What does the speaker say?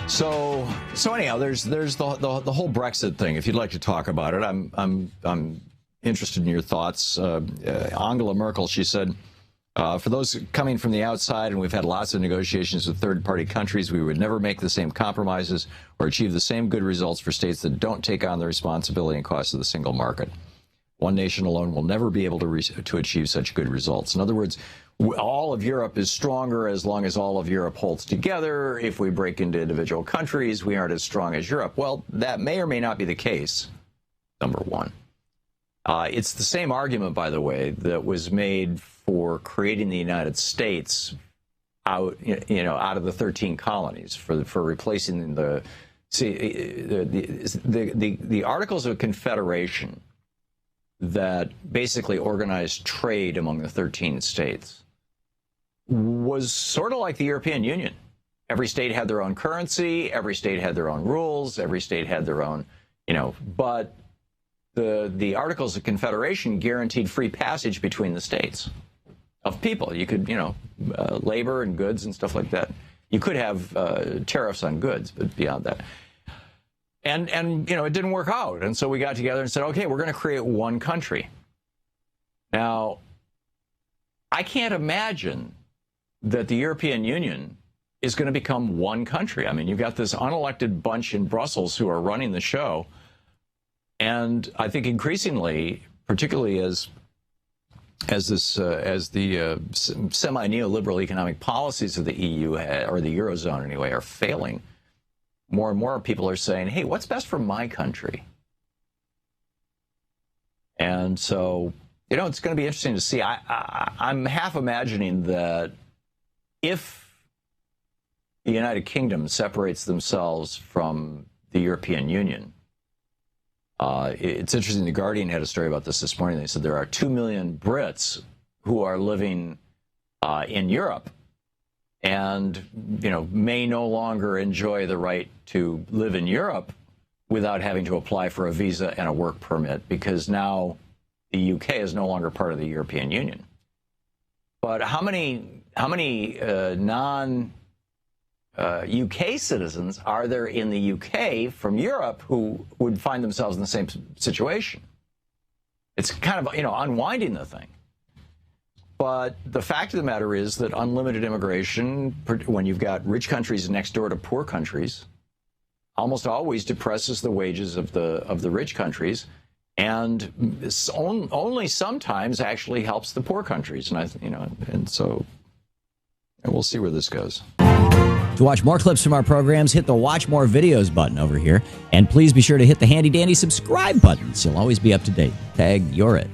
So anyhow, there's the whole Brexit thing. If you'd like to talk about it, I'm interested in your thoughts. Angela Merkel, she said, for those coming from the outside, and we've had lots of negotiations with third-party countries, we would never make the same compromises or achieve the same good results for states that don't take on the responsibility and cost of the single market. One nation alone will never be able to achieve such good results. In other words, all of Europe is stronger as long as all of Europe holds together. If we break into individual countries, we aren't as strong as Europe. Well, that may or may not be the case, number one. It's the same argument, by the way, that was made for creating the United States out of the 13 colonies for replacing the Articles of Confederation that basically organized trade among the 13 states was sort of like the European Union. Every state had their own currency, every state had their own rules, every state had their own, but the Articles of Confederation guaranteed free passage between the states of people. You could, labor and goods and stuff like that. You could have tariffs on goods, but beyond that. And it didn't work out. And so we got together and said, okay, we're going to create one country. Now, I can't imagine that the European Union is going to become one country. I mean, you've got this unelected bunch in Brussels who are running the show. And I think increasingly, particularly as the semi-neoliberal economic policies of the EU, or the Eurozone anyway, are failing, more and more people are saying, hey, what's best for my country? And so, it's going to be interesting to see. I'm half imagining that if the United Kingdom separates themselves from the European Union, it's interesting, The Guardian had a story about this morning. They said there are 2 million Brits who are living in Europe and, may no longer enjoy the right to live in Europe without having to apply for a visa and a work permit, because now the UK is no longer part of the European Union. But how many non-UK citizens are there in the UK from Europe who would find themselves in the same situation? It's kind of, unwinding the thing. But the fact of the matter is that unlimited immigration, when you've got rich countries next door to poor countries, almost always depresses the wages of the rich countries, and only sometimes actually helps the poor countries. And so we'll see where this goes. To watch more clips from our programs, hit the Watch More Videos button over here. And please be sure to hit the handy-dandy subscribe button so you'll always be up to date. Tag, you're it.